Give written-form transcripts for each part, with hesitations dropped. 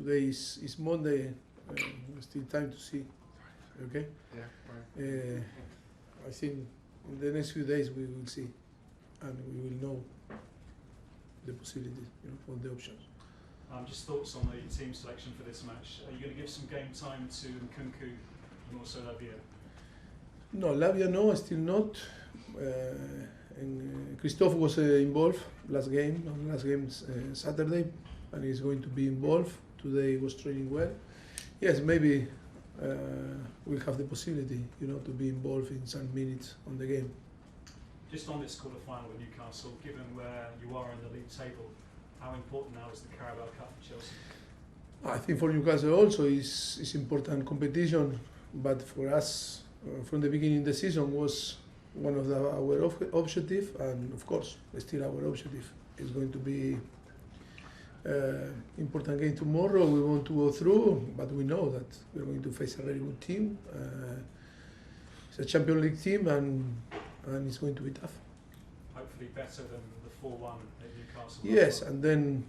today is Monday. Still time to see. Okay. Yeah. Right. I think in the next few days we will see, and we will know the possibilities, all the options. Just thoughts on the team selection for this match. Are you going to give some game time to Nkunku and also Lavia? No, Lavia no, still not. And Christophe was involved last game Saturday, and he's going to be involved. Today he was training well. Yes, maybe we'll have the possibility, to be involved in some minutes on the game. Just on this quarter-final with Newcastle, given where you are in the league table, how important now is the Carabao Cup for Chelsea? I think for Newcastle also is important competition, but for us, from the beginning of the season was one of our objective, and of course, still our objective is going to be important game tomorrow. We want to go through, but we know that we're going to face a very good team. It's a Champions League team, and it's going to be tough. Hopefully better than the 4-1 at Newcastle. Yes, and then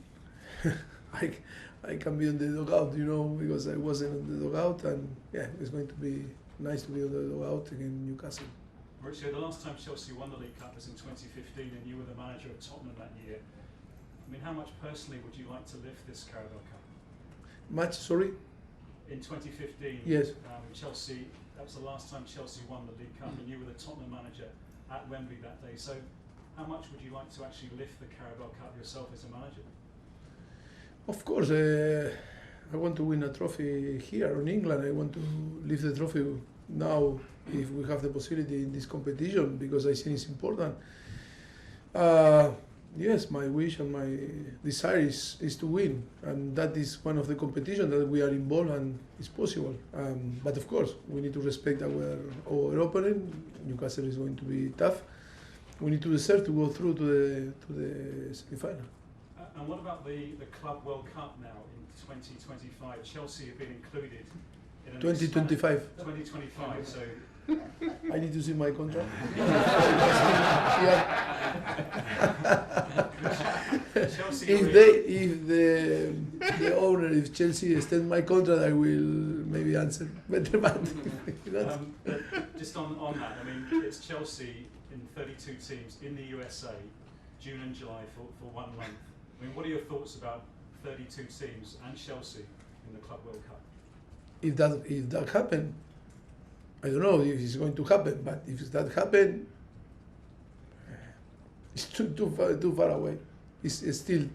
I can be on the dugout, because I wasn't on the dugout, and yeah, it's going to be nice to be on the dugout against Newcastle. Mauricio, the last time Chelsea won the League Cup was in 2015, and you were the manager of Tottenham that year. I mean, how much personally would you like to lift this Carabao Cup? Much, sorry? In 2015, yes. Chelsea, that was the last time Chelsea won the League Cup, and you were the Tottenham manager at Wembley that day. So how much would you like to actually lift the Carabao Cup yourself as a manager? Of course, I want to win a trophy here in England. I want to lift the trophy now if we have the possibility in this competition, because I think it's important. Yes, my wish and my desire is to win, and that is one of the competitions that we are involved and it's possible. But of course, we need to respect our opponent. Newcastle is going to be tough. We need to deserve to go through to the semi-final. And what about the Club World Cup now in 2025? Chelsea have been included in 2025. 2025, so... I need to see my contract. If the owner, if Chelsea extend my contract, I will maybe answer better. But just on that, I mean, it's Chelsea in 32 teams in the USA, June and July for 1 month. I mean, what are your thoughts about 32 teams and Chelsea in the Club World Cup? If that happen, I don't know if it's going to happen, but if that happen, it's too far away. It's still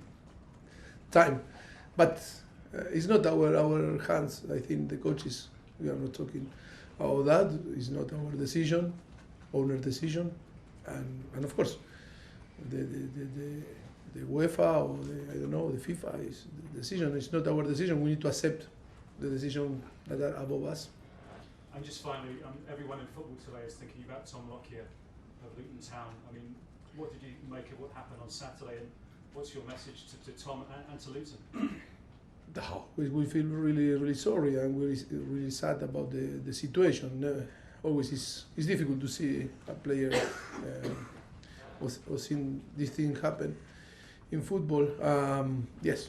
time, but it's not our hands. I think the coaches, we are not talking about that. It's not our decision, owner decision, and of course, the UEFA or the FIFA is the decision. It's not our decision. We need to accept the decision that are above us. And just finally, everyone in football today is thinking about Tom Lockyer of Luton Town. I mean, what did you make of what happened on Saturday, and what's your message to Tom and to Luton? We feel really sorry, and we're really sad about the situation. Always it's difficult to see a player or seeing this thing happen in football. Yes,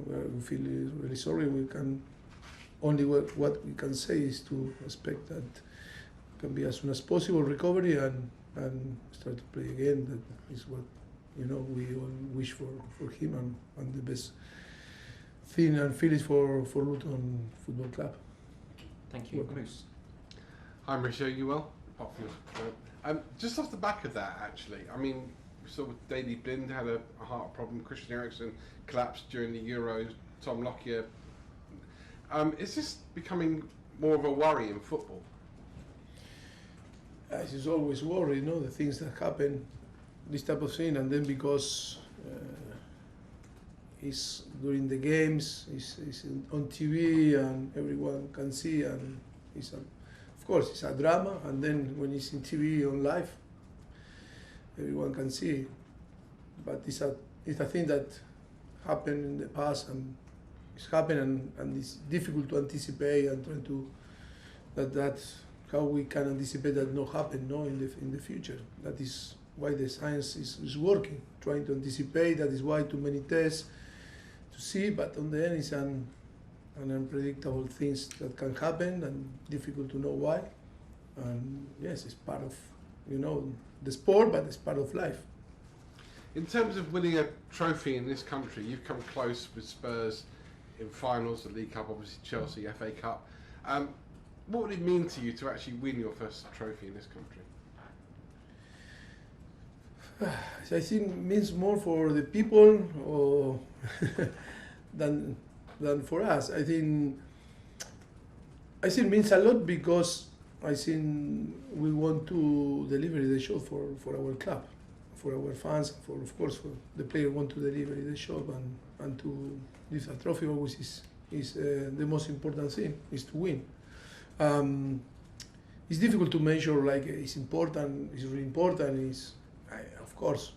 we feel really sorry. We can only what we can say is to expect that it can be as soon as possible recovery and start to play again. That is what we all wish for him, and the best thing and feeling for Luton Football Club. Thank you. Bruce. Hi Mauricio, you well? Just off the back of that, actually, I mean, we saw with Daley Blind had a heart problem. Christian Eriksen collapsed during the Euros. Tom Lockyer. Is this becoming more of a worry in football? As is always worry, the things that happen, this type of thing, and then because it's during the games, it's on TV and everyone can see, and of course it's a drama, and then when it's in TV on live, everyone can see. But it's a thing that happened in the past, and it's happened, and it's difficult to anticipate and try to that's how we can anticipate that not happen in the future. That is why the science is working, trying to anticipate. That is why too many tests to see, but on the end and unpredictable things that can happen and difficult to know why. And yes, it's part of, the sport, but it's part of life. In terms of winning a trophy in this country, you've come close with Spurs in finals, the League Cup, obviously Chelsea, FA Cup. What would it mean to you to actually win your first trophy in this country? I think it means more for the people than for us. I think it means a lot because I think we want to deliver the show for our club, for our fans, for the player want to deliver the show and to lift a trophy always is the most important thing, is to win. It's difficult to measure like it's important, it's really important, of course,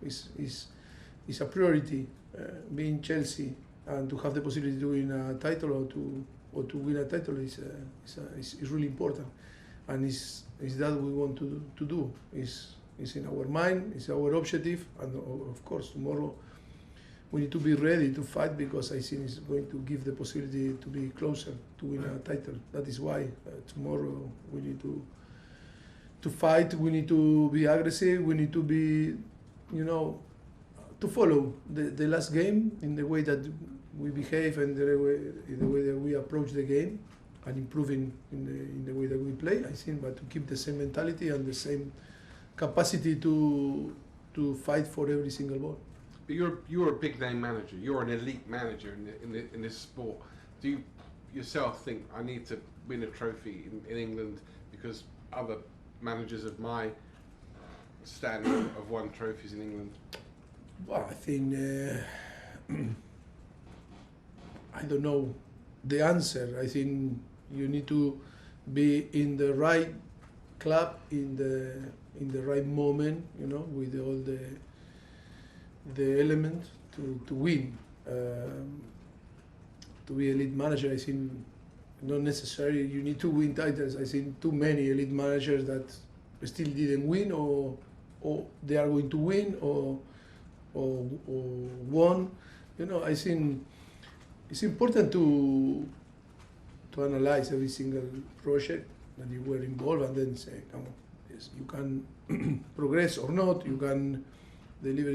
it's a priority being Chelsea and to have the possibility to win a title or to win a title is really important, and is that we want to do. Is in our mind, it's our objective, and of course tomorrow we need to be ready to fight because I think it's going to give the possibility to be closer to win a title. That is why tomorrow we need to fight, we need to be aggressive, we need to be, to follow the last game in the way that we behave and in the way that we approach the game and improving in the way that we play, I think, but to keep the same mentality and the same capacity to fight for every single ball. But you're a big name manager. You're an elite manager in this sport. Do you yourself think I need to win a trophy in England because other managers of my standing have won trophies in England? Well, I think I don't know the answer. I think you need to be in the right club in the right moment, with all the element to win. To be elite manager, I think not necessarily you need to win titles. I think too many elite managers that still didn't win or they are going to win or won. I think it's important to analyze every single project that you were involved and then say, come on, yes, you can progress or not, you can deliver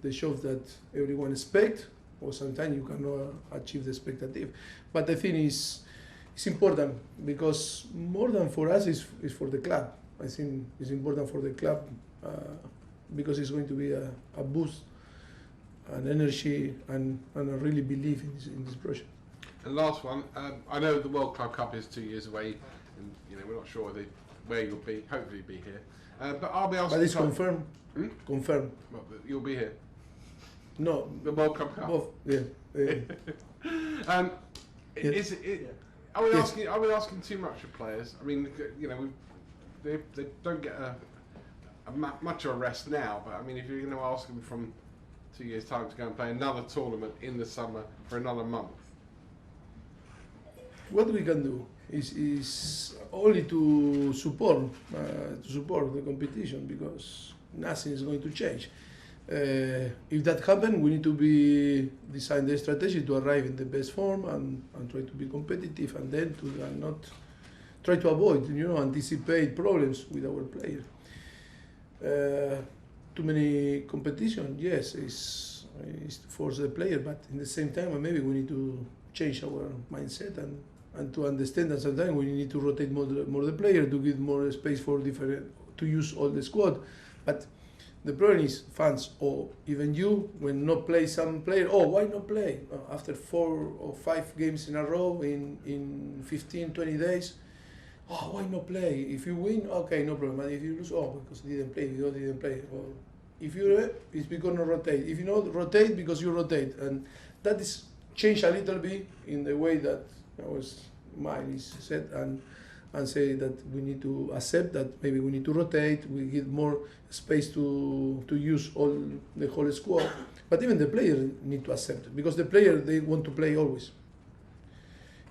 the show that everyone expects, or sometimes you cannot achieve the expectative. But I think it's important because more than for us is for the club. I think it's important for the club because it's going to be a boost, an energy, and I really believe in this project. And last one, I know the World Club Cup is 2 years away, and we're not sure where you'll be. Hopefully, you'll be here. But I'll be asking. But it's confirmed. Confirmed. Well, you'll be here. No. The World Cup Cup. Both. Yeah. Is it? Are we asking too much of players? I mean, they don't get much of a rest now. But I mean, if you're going to ask them from 2 years' time to go and play another tournament in the summer for another month, what we can do is only to support the competition because nothing is going to change. If that happens, we need to design the strategy to arrive in the best form and try to be competitive, and then to not try to avoid, anticipate problems with our players. Too many competition, yes, is to force the player, but in the same time, maybe we need to change our mindset and to understand that sometimes we need to rotate more the player to give more space for to use all the squad. But the problem is fans or even you, when not play some player, why not play? After 4 or 5 games in a row in 15, 20 days, why not play? If you win, okay, no problem. But if you lose, because you didn't play. Or if you it's because not rotate. If you not rotate, because you rotate. And that is change a little bit in the way that mine is set and say that we need to accept that maybe we need to rotate, we give more space to use the whole squad. But even the players need to accept it, because the player, they want to play always.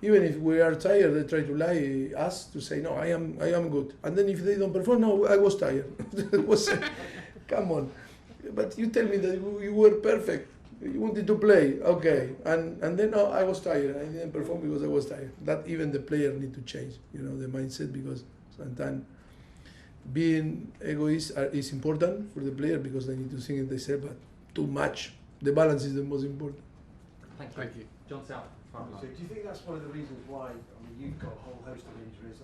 Even if we are tired, they try to lie us to say, no, I am good. And then if they don't perform, no, I was tired. Come on. But you tell me that you were perfect. You wanted to play, okay, and then I was tired. I didn't perform because I was tired. That even the player need to change, the mindset, because sometimes being egoist is important for the player because they need to think it themselves, but too much. The balance is the most important. Thank you. John South. So do you think that's one of the reasons why, you've got a whole host of injuries,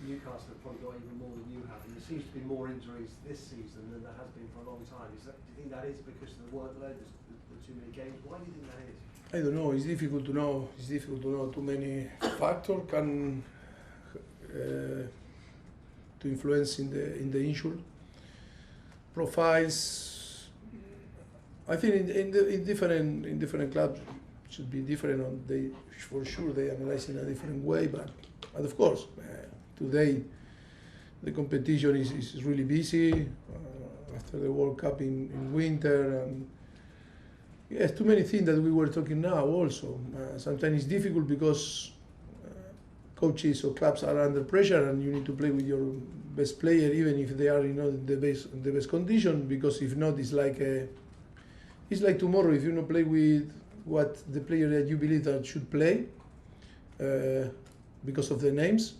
Newcastle have probably got even more than you have, and there seems to be more injuries this season than there has been for a long time. Do you think that is because of the workload, the too many games? Why do you think that is? I don't know. It's difficult to know. It's difficult to know. Too many factors can to influence in the injury profiles. I think in different clubs should be different. For sure they analyze in a different way. But of course, today the competition is really busy after the World Cup in winter, and yes, too many things that we were talking now. Also, sometimes it's difficult because coaches or clubs are under pressure, and you need to play with your best player, even if they are the best condition. Because if not, it's like tomorrow. If you don't play with what the player that you believe that should play, because of the names,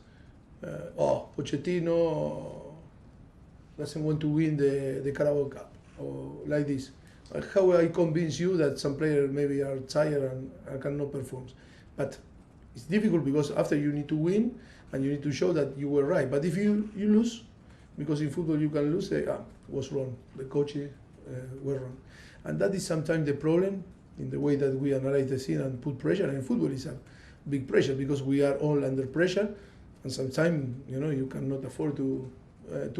Pochettino doesn't want to win the Carabao Cup or like this. How I convince you that some players maybe are tired and cannot perform? But it's difficult because after you need to win and you need to show that you were right. But if you lose, because in football you can lose, was wrong. The coaches were wrong, and that is sometimes the problem in the way that we analyze the scene and put pressure. And football is a big pressure because we are all under pressure, and sometimes you cannot afford to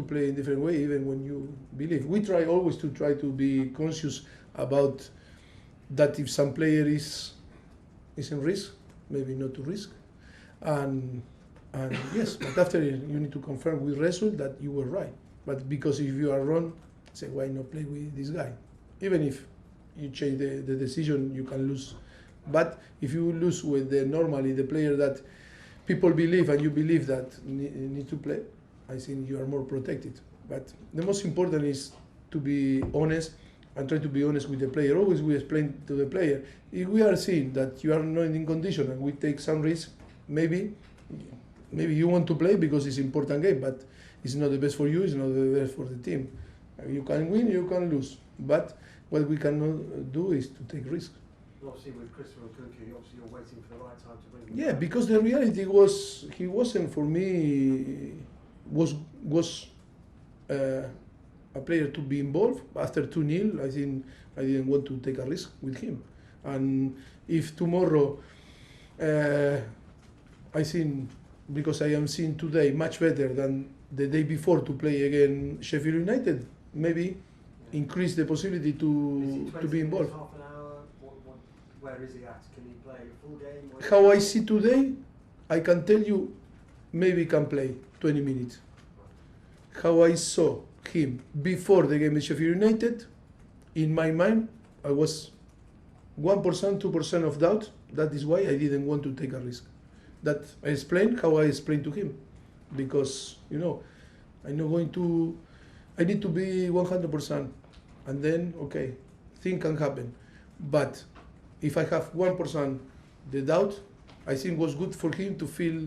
play in different way, even when you believe. We try always to be conscious about that. If some player is in risk, maybe not to risk, and yes, but after you need to confirm with result that you were right. But because if you are wrong, say why not play with this guy? Even if you change the decision, you can lose. But if you lose with normally the player that people believe and you believe that need to play, I think you are more protected. But the most important is to be honest and try to be honest with the player. Always we explain to the player, if we are seeing that you are not in condition and we take some risk, maybe you want to play because it's an important game, but it's not the best for you, it's not the best for the team. You can win, you can lose. But what we cannot do is to take risks. Obviously with Christopher Nkunku, obviously you're waiting for the right time to bring him. Yeah, because the reality was he wasn't for me was a player to be involved. After 2-0, I think I didn't want to take a risk with him. And if tomorrow, I think because I am seeing today much better than the day before to play against Sheffield United, maybe increase the possibility to be involved. Half an hour? Where is he at? Can he play a full game? How I see today, I can tell you, maybe can play 20 minutes. How I saw him before the game with Sheffield United, in my mind, I was 1%, 2% of doubt. That is why I didn't want to take a risk. That I explained how I explained to him, because I'm not going to. I need to be 100%, and then okay, things can happen. But if I have 1% the doubt, I think it was good for him to feel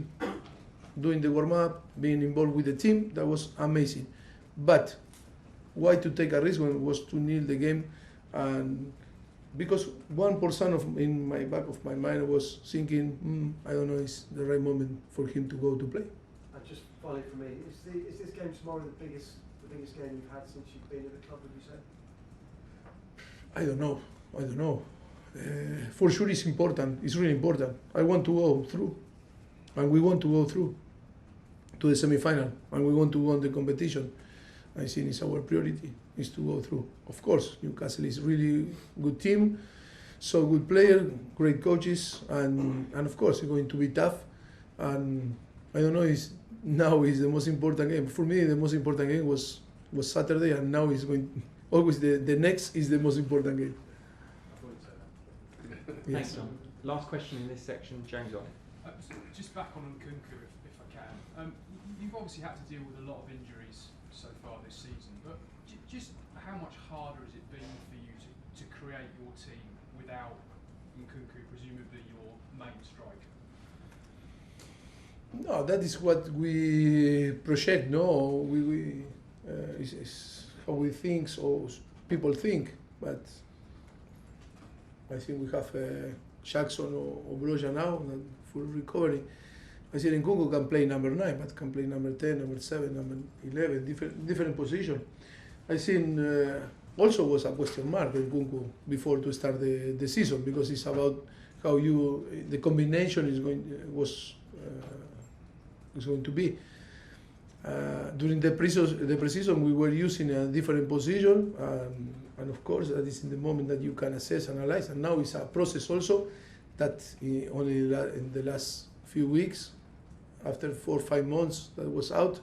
doing the warm up, being involved with the team. That was amazing. But why to take a risk when it was 2-0 the game? And because 1% in my back of my mind was thinking, I don't know, it's the right moment for him to go to play. And just finally for me, is this game tomorrow the biggest game you've had since you've been at the club, would you say? I don't know. For sure it's important. It's really important. I want to go through. And we want to go through to the semi-final. And we want to win the competition. I think it's our priority, is to go through. Of course, Newcastle is really good team, so good player, great coaches, and of course it's going to be tough. And I don't know, now is the most important game. For me, the most important game was Saturday, and now is going always the next is the most important game. Thanks, John. Last question in this section, James on. Just back on Nkunku, if I can. You've obviously had to deal with a lot of injuries so far this season, but just how much harder has it been for you to create your team without Nkunku, presumably your main striker? No, that is what we project. No, it's how we think, so people think. But I think we have Jackson or Broja now and full recovery. I think Nkunku can play number 9, but can play number 10, number 7, number 11, different position. I think also was a question mark Nkunku before to start the season, because it's about how the combination is going to be. During the preseason we were using a different position, and of course that is in the moment that you can assess, analyze, and now it's a process also that only in the last few weeks, after 4 or 5 months that was out,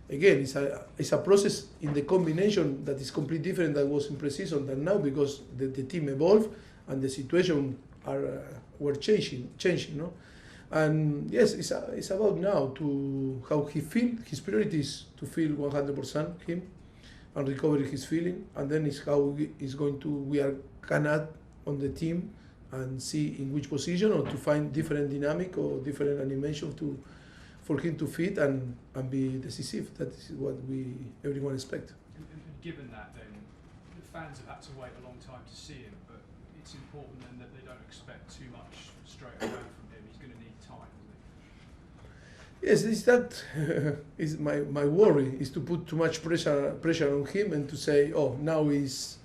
again it's a process in the combination that is completely different than was in preseason than now, because the team evolved and the situation were changing, no? And yes, it's about now to how he feel. His priority is to feel 100% him and recover his feeling, and then it's how we can add on the team and see in which position, or to find different dynamic or different animation for him to fit and be decisive. That is what everyone expect. And given that, then the fans have had to wait a long time to see him, but it's important then that they don't expect too much straight away from him. He's going to need time, isn't he? Yes, is my worry is to put too much pressure on him and to say, oh, now he's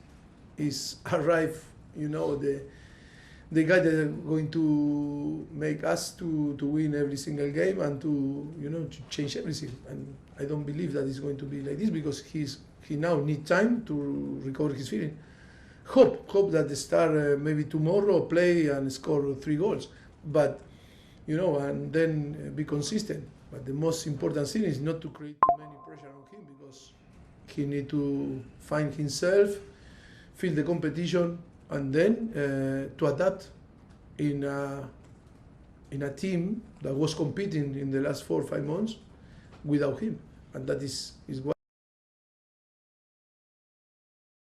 arrived, the guy that is going to make us to win every single game and to change everything. And I don't believe that it's going to be like this, because he now needs time to recover his feeling. Hope that the star maybe tomorrow play and score 3 goals, but and then be consistent. But the most important thing is not to create too many pressure on him, because he need to find himself, feel the competition, and then to adapt in a team that was competing in the last 4 or 5 months without him, and that is what.